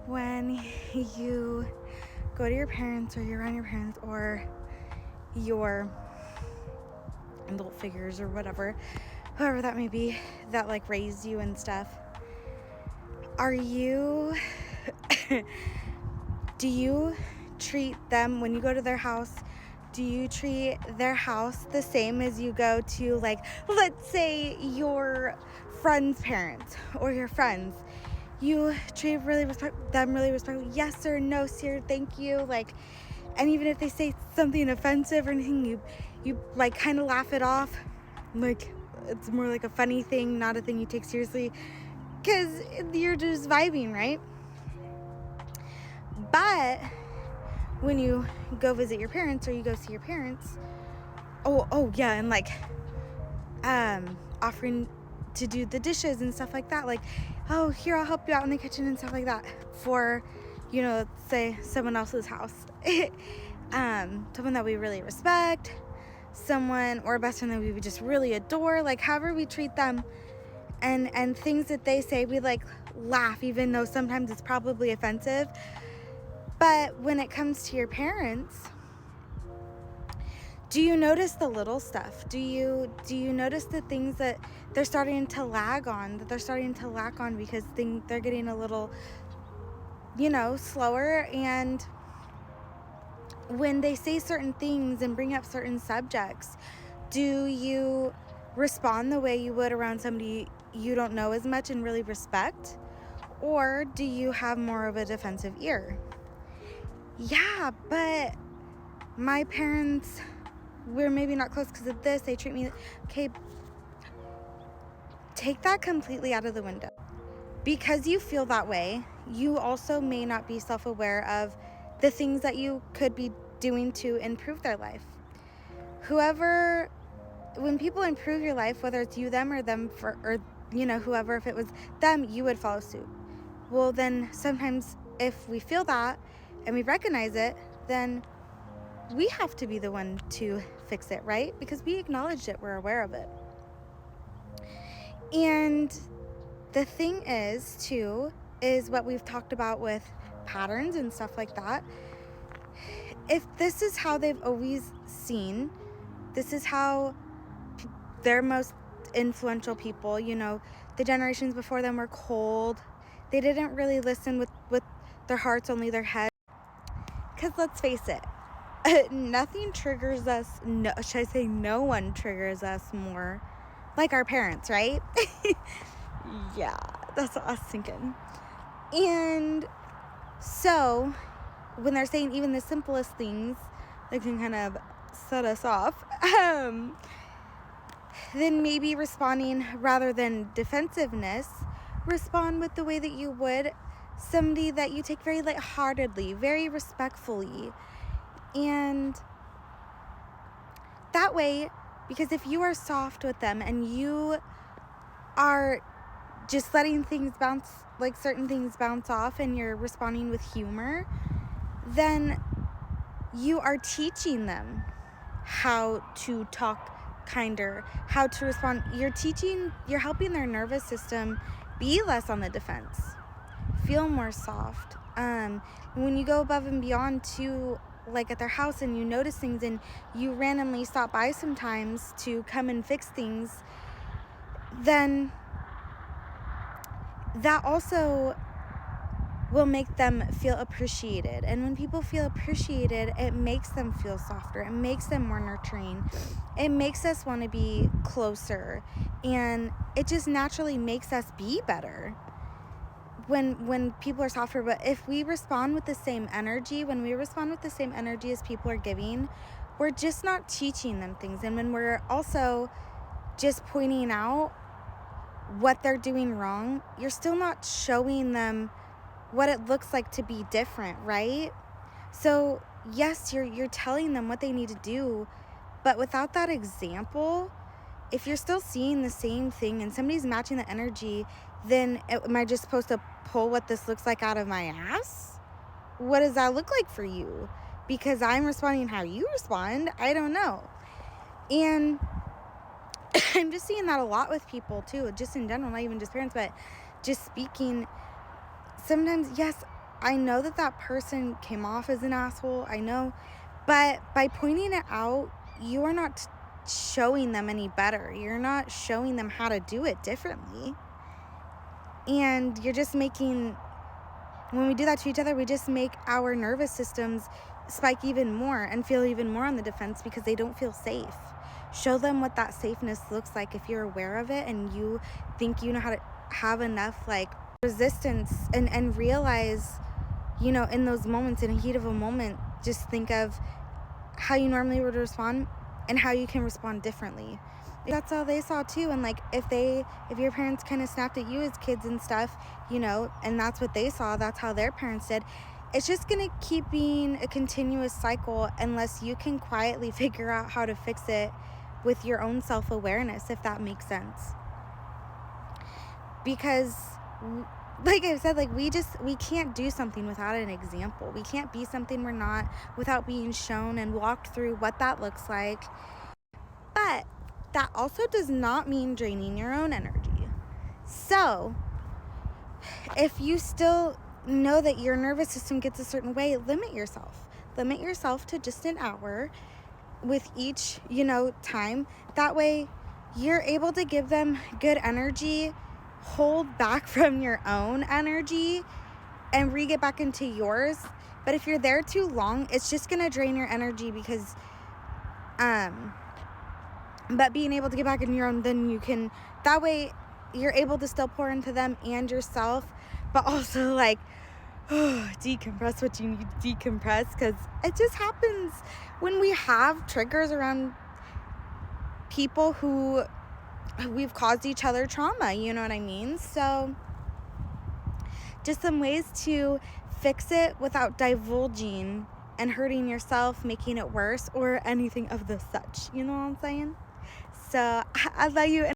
when you go to your parents, or you're around your parents, or your adult figures, or whatever, whoever that may be, that like raised you and stuff, are you do you treat them, when you go to their house, do you treat their house the same as you go to, like, let's say your friend's parents or your friends? You treat them really respectful. Yes sir, no sir, thank you. Like, and even if they say something offensive or anything, you like kind of laugh it off. Like, it's more like a funny thing, not a thing you take seriously, because you're just vibing, right? But when you go visit your parents, or you go see your parents, oh yeah, and like offering to do the dishes and stuff like that, like, oh, here, I'll help you out in the kitchen and stuff like that, for, let's say someone else's house. Someone that we really respect, someone, or a best friend that we would just really adore, like however we treat them, and things that they say, we like laugh, even though sometimes it's probably offensive. But when it comes to your parents, do you notice the little stuff? Do you notice the things that they're starting to lack on, because they're getting a little, slower? And when they say certain things and bring up certain subjects, do you respond the way you would around somebody you don't know as much and really respect? Or do you have more of a defensive ear? Yeah, but my parents, we're maybe not close because of this, they treat me, okay, take that completely out of the window. Because you feel that way, you also may not be self-aware of the things that you could be doing to improve their life. When people improve your life, whether it's you, them, or them, whoever, if it was them, you would follow suit. Well, then sometimes if we feel that and we recognize it, then we have to be the one to fix it, right? Because we acknowledged it, we're aware of it. And the thing is, too, is what we've talked about with patterns and stuff like that. If this is how they've always seen, this is how their most influential people, the generations before them were cold. They didn't really listen with their hearts, only their heads. Because let's face it, nothing triggers us, no one triggers us more like our parents, right? Yeah, that's what I was thinking. And so when they're saying even the simplest things that can kind of set us off, then maybe responding, rather than defensiveness, respond with the way that you would somebody that you take very lightheartedly, very respectfully. And that way, because if you are soft with them and you are just letting things bounce, like certain things bounce off, and you're responding with humor, then you are teaching them how to talk kinder, how to respond. You're helping their nervous system be less on the defense, feel more soft. When you go above and beyond to, like, at their house, and you notice things, and you randomly stop by sometimes to come and fix things, then that also will make them feel appreciated. And when people feel appreciated, it makes them feel softer. It makes them more nurturing. It makes us want to be closer. And it just naturally makes us be better when people are softer. But if we respond with the same energy, as people are giving, we're just not teaching them things. And when we're also just pointing out what they're doing wrong, you're still not showing them what it looks like to be different, right? So yes, you're telling them what they need to do, but without that example, if you're still seeing the same thing and somebody's matching the energy, then am I just supposed to pull what this looks like out of my ass? What does that look like for you? Because I'm responding how you respond, I don't know. And I'm just seeing that a lot with people too, just in general, not even just parents, but just speaking. Sometimes, yes, I know that that person came off as an asshole. I know. But by pointing it out, you are not showing them any better. You're not showing them how to do it differently. And you're just making, when we do that to each other, we just make our nervous systems spike even more and feel even more on the defense because they don't feel safe. Show them what that safeness looks like if you're aware of it and you think you know how to have enough like resistance and realize, you know, in those moments, in a heat of a moment, just think of how you normally would respond and how you can respond differently. That's all they saw too. And like if your parents kind of snapped at you as kids and stuff, you know, and that's what they saw, that's how their parents did, it's just gonna keep being a continuous cycle unless you can quietly figure out how to fix it with your own self-awareness, if that makes sense. Because like I said, like we can't do something without an example. We can't be something we're not without being shown and walked through what that looks like. But that also does not mean draining your own energy. So if you still know that your nervous system gets a certain way, limit yourself. Limit yourself to just an hour with each, you know, time. That way you're able to give them good energy, hold back from your own energy, and get back into yours. But if you're there too long, it's just gonna drain your energy because but being able to get back in your own, then you can, that way you're able to still pour into them and yourself, but also like decompress what you need to decompress, because it just happens when we have triggers around people who we've caused each other trauma, you know what I mean? So just some ways to fix it without divulging and hurting yourself, making it worse, or anything of the such, you know what I'm saying? So I love you.